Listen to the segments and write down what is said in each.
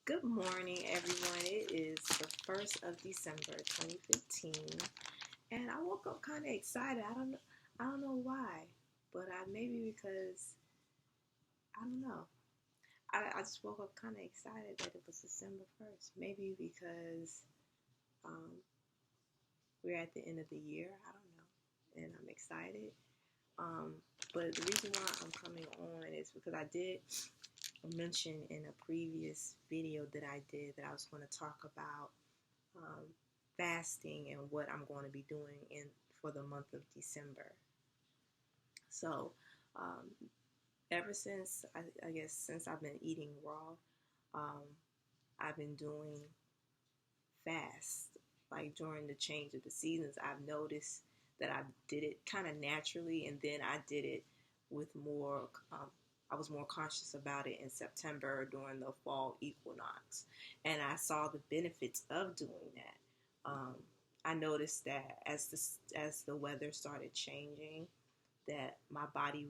Good morning, everyone. It is the 1st of December, 2015, and I woke up kind of excited. I don't know why, but maybe because I don't know. I just woke up kind of excited that it was December 1st. Maybe because um, we're at the end of the year. I don't know, and I'm excited. Um, but the reason why I'm coming on is because I did mention in a previous video that I did that I was going to talk about um, fasting and what I'm going to be doing for the month of December. So, um, ever since I guess since I've been eating raw, um, I've been doing fast. Like during the change of the seasons, I've noticed that I did it kind of naturally, and then I did it with more. I was more conscious about it in September during the fall equinox, and I saw the benefits of doing that. I noticed that as the weather started changing, that my body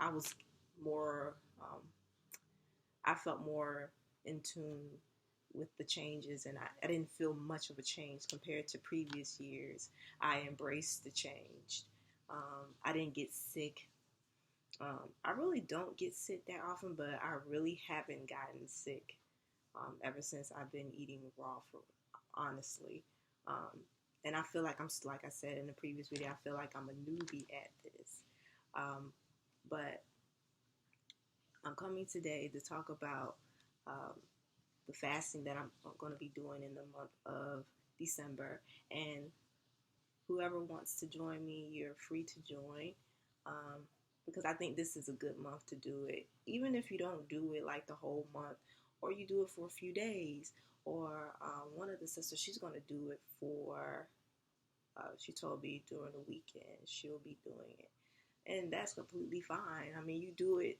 I was more I felt more in tune with the changes, and I didn't feel much of a change compared to previous years. I embraced the change. I didn't get sick. I really don't get sick that often, but I really haven't gotten sick ever since I've been eating raw, for honestly. Um, and I feel like like I said in the previous video, I feel like I'm a newbie at this. But I'm coming today to talk about um, the fasting that I'm going to be doing in the month of December. And whoever wants to join me, you're free to join, because I think this is a good month to do it. Even if you don't do it like the whole month, or you do it for a few days, or one of the sisters, she's going to do it for, she told me during the weekend she'll be doing it. And that's completely fine. I mean, you do it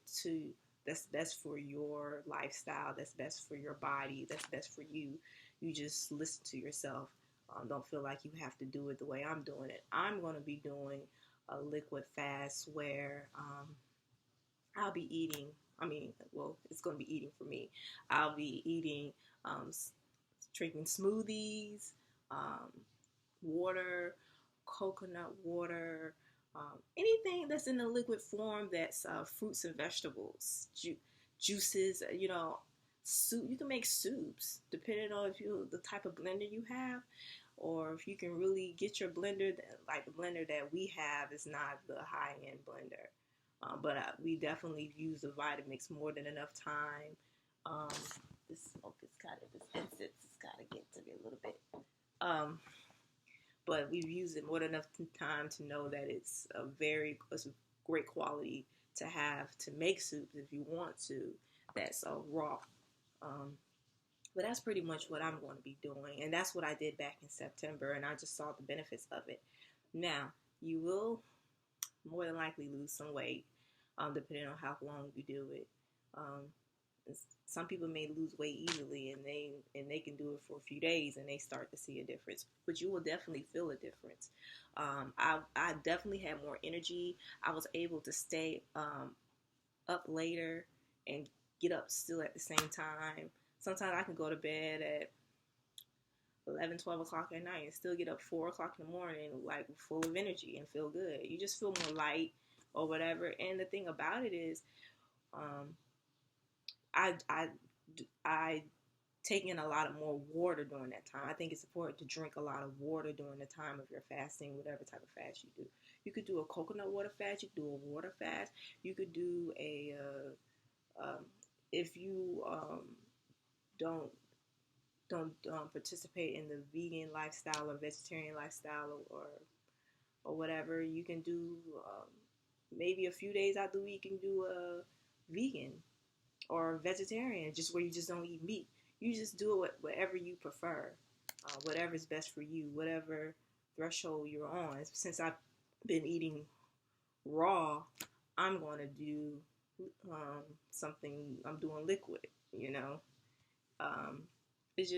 that's best for your lifestyle, that's best for your body, that's best for you. You just listen to yourself. Don't feel like you have to do it the way I'm doing it. I'm going to be doing a liquid fast where I'll be eating. It's going to be eating for me. I'll be eating, drinking smoothies, um, water, coconut water, anything that's in the liquid form that's fruits and vegetables, juices, soup. You can make soups depending on the type of blender you have, or if you can really get your blender. Like the blender that we have is not the high end blender, but we definitely use the Vitamix more than enough time. This smoke is this incense is kind of getting to me a little bit. But we've used it more than enough time to know that it's a great quality to have to make soups if you want to. That's raw. But that's pretty much what I'm going to be doing, and that's what I did back in September, and I just saw the benefits of it. Now, you will more than likely lose some weight, depending on how long you do it. Um, some people may lose weight easily, and they can do it for a few days, and they start to see a difference. But you will definitely feel a difference. I definitely had more energy. I was able to stay up later and get up still at the same time. Sometimes I can go to bed at 11, 12 o'clock at night and still get up 4 o'clock in the morning, like full of energy and feel good. You just feel more light or whatever. And the thing about it is, I take in a lot of more water during that time. I think it's important to drink a lot of water during the time of your fasting, whatever type of fast you do. You could do a coconut water fast. You could do a water fast. You could do if you don't participate in the vegan lifestyle or vegetarian lifestyle or whatever, you can do maybe a few days out the week. You can do a vegan or vegetarian, just where you just don't eat meat. You just do it whatever you prefer, whatever's best for you, whatever threshold you're on. Since I've been eating raw, I'm going to do something. I'm doing liquid. Um, it's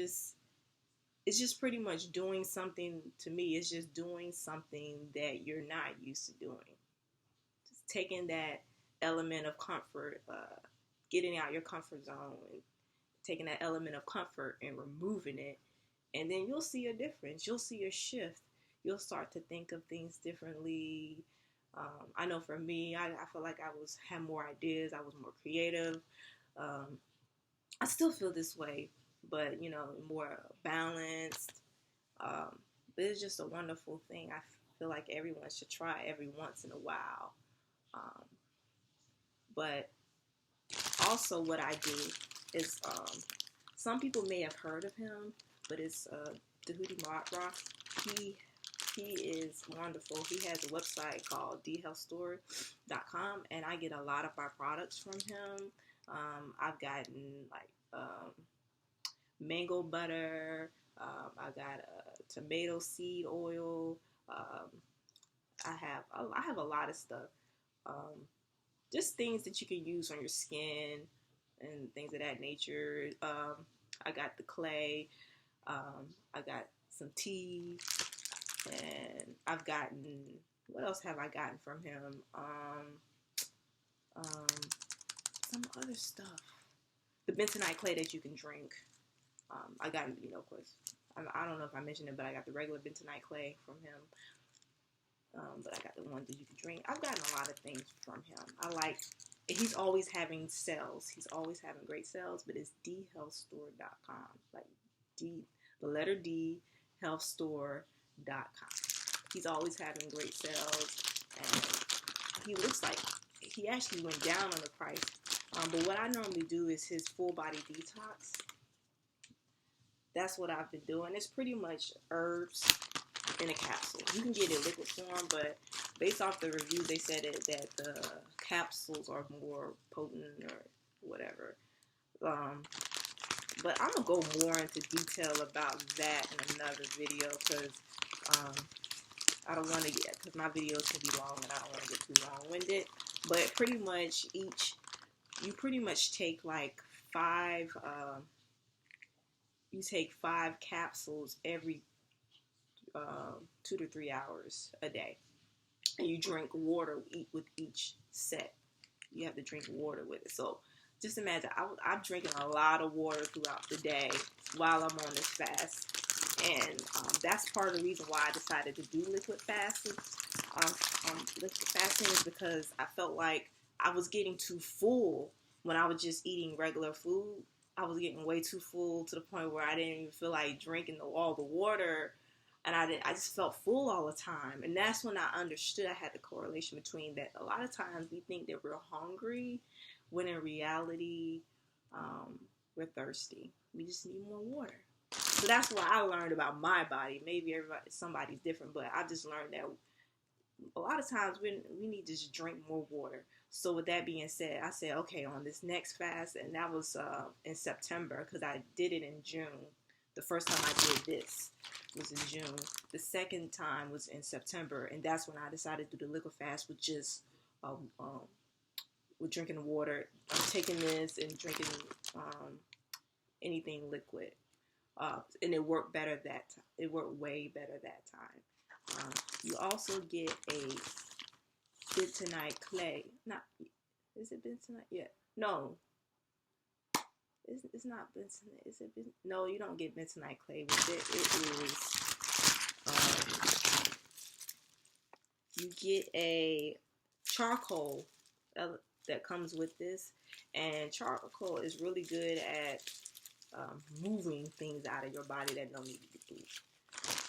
just pretty much doing something. To me, it's just doing something that you're not used to doing. Just taking that element of comfort, getting out your comfort zone, and taking that element of comfort and removing it, and then you'll see a difference. You'll see a shift. You'll start to think of things differently. I know for me, I feel like I had more ideas. I was more creative. Um, I still feel this way, but more balanced. But it's just a wonderful thing. I feel like everyone should try every once in a while. Um, but also, what I do is, some people may have heard of him, but it's Dahudi Matra. He is wonderful. He has a website called thehealthstore.com, and I get a lot of my products from him. I've gotten like mango butter. I got tomato seed oil. Um, I have a lot of stuff. Just things that you can use on your skin and things of that nature. I got the clay. I got some tea, and I've gotten. What else have I gotten from him? Some other stuff. The bentonite clay that you can drink. I got, of course, I don't know if I mentioned it, but I got the regular bentonite clay from him. But I got the one that you can drink. I've gotten a lot of things from him. He's always having sales. He's always having great sales, but it's thehealthstore.com. Like the letter D, healthstore.com. He's always having great sales, and he actually went down on the price. But what I normally do is his full body detox. That's what I've been doing. It's pretty much herbs in a capsule. You can get it in liquid form, but based off the review, they said that the capsules are more potent or whatever. But I'm gonna go more into detail about that in another video, because I don't want to because my videos can be long and I don't want to get too long-winded. But you pretty much take like you take 5 capsules every 2 to 3 hours a day, and you drink water with each set. You have to drink water with it. So just imagine, I'm drinking a lot of water throughout the day while I'm on this fast, and that's part of the reason why I decided to do liquid fasting. Liquid fasting is because I felt like I was getting too full when I was just eating regular food. I was getting way too full to the point where I didn't even feel like drinking all the water, and I just felt full all the time. And that's when I understood I had the correlation between that. A lot of times we think that we're hungry, when in reality, we're thirsty. We just need more water. So that's what I learned about my body. Maybe somebody's different, but I just learned that a lot of times we need to just drink more water. So with that being said, I said, okay, on this next fast, and that was in September, because I did it in June. The first time I did this was in June. The second time was in September, and that's when I decided to do the liquid fast with just with drinking water. I'm taking this and drinking anything liquid, and it worked better that time. It worked way better that time. You also get a bentonite clay. Is it bentonite? Yeah. No. It's not bentonite. Is it no, you don't get bentonite clay with it. It is, you get a charcoal that comes with this. And charcoal is really good at moving things out of your body that don't need to be moved.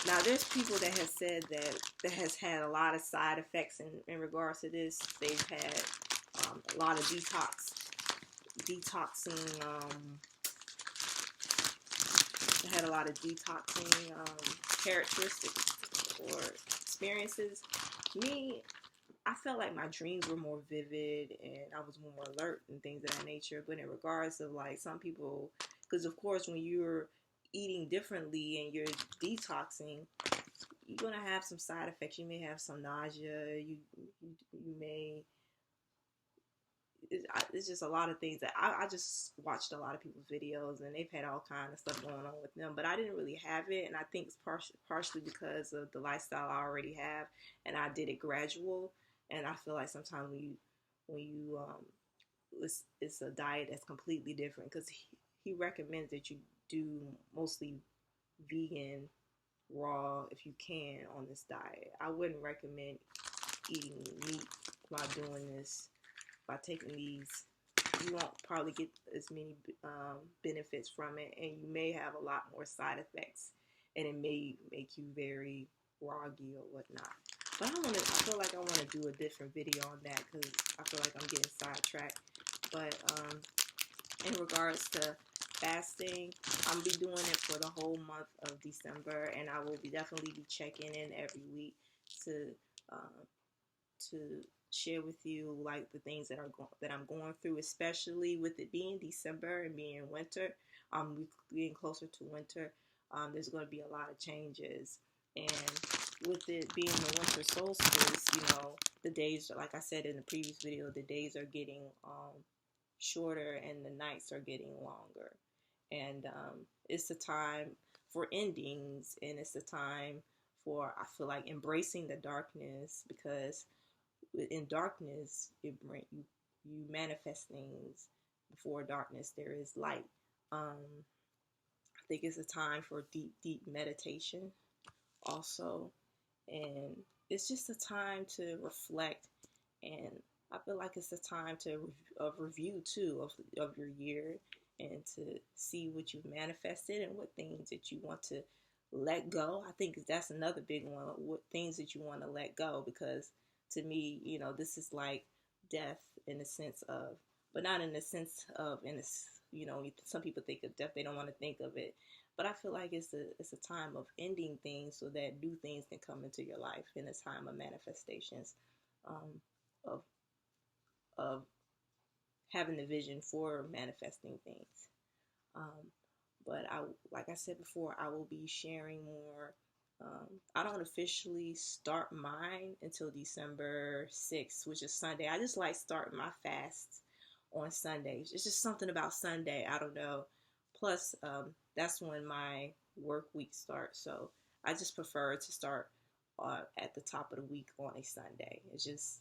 Now, there's people that have said that has had a lot of side effects in regards to this. They've had a lot of detoxing. They had a lot of detoxing characteristics or experiences. Me, I felt like my dreams were more vivid and I was more alert and things of that nature. But in regards of like some people, because of course when you're eating differently and you're detoxing, you're gonna have some side effects. You may have some nausea. You may. It's just a lot of things that I just watched a lot of people's videos and they've had all kinds of stuff going on with them, but I didn't really have it, and I think it's partially because of the lifestyle I already have, and I did it gradual, and I feel like sometimes when you it's a diet that's completely different, because he recommends that you do mostly vegan, raw if you can on this diet. I wouldn't recommend eating meat while doing this. By taking these, you won't probably get as many benefits from it, and you may have a lot more side effects, and it may make you very groggy or whatnot. But I feel like I want to do a different video on that because I feel like I'm getting sidetracked. But in regards to fasting, I'm be doing it for the whole month of December, and I will definitely be checking in every week to um, to share with you like the things that I'm going through, especially with it being December and being winter. We're getting closer to winter. There's going to be a lot of changes, and with it being the winter solstice, the days, like I said in the previous video, the days are getting shorter and the nights are getting longer, and it's a time for endings, and it's a time for, I feel like, embracing the darkness, because in darkness you manifest things. Before darkness there is light. I think it's a time for deep meditation also, and it's just a time to reflect, and I feel like it's a time of review too of your year, and to see what you've manifested and what things that you want to let go. I think that's another big one, what things that you want to let go, because to me, this is like death in the sense of, but not in the sense of, some people think of death, they don't want to think of it. But I feel like it's a time of ending things so that new things can come into your life, in a time of manifestations, of of having the vision for manifesting things. But like I said before, I will be sharing more. I don't officially start mine until December 6th, which is Sunday. I just like starting my fasts on Sundays. It's just something about Sunday. I don't know. Plus, that's when my work week starts. So I just prefer to start at the top of the week on a Sunday. It's just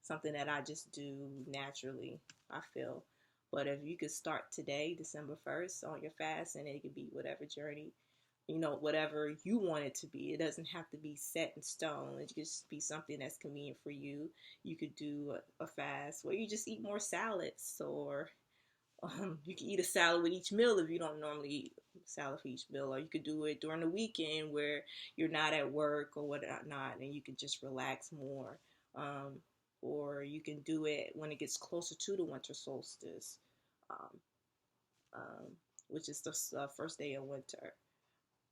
something that I just do naturally, I feel. But if you could start today, December 1st, on your fast, and it could be whatever journey, whatever you want it to be. It doesn't have to be set in stone. It could just be something that's convenient for you. You could do a fast where you just eat more salads, or you can eat a salad with each meal if you don't normally eat salad for each meal. Or you could do it during the weekend where you're not at work or whatnot, and you could just relax more. Or you can do it when it gets closer to the winter solstice, um, um, which is the first day of winter.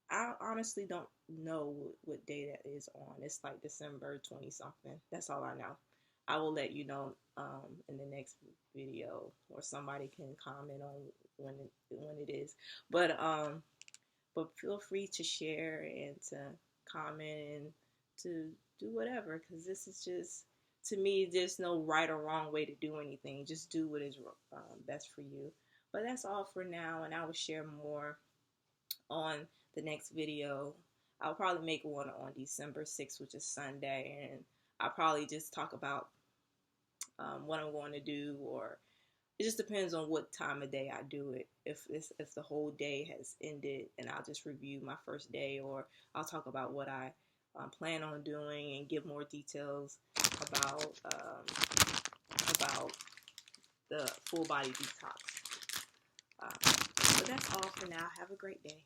I honestly don't know what day that is on. It's like December 20 something. That's all I know. I will let you know in the next video, or somebody can comment on when it is. But feel free to share and to comment and to do whatever, because this is just, to me, there's no right or wrong way to do anything. Just do what is best for you. But that's all for now, and I will share more on the next video. I'll probably make one on December 6th, which is Sunday, and I'll probably just talk about what I'm going to do, or it just depends on what time of day I do it. If the whole day has ended, and I'll just review my first day, or I'll talk about what I plan on doing and give more details about the full body detox. But that's all for now. Have a great day.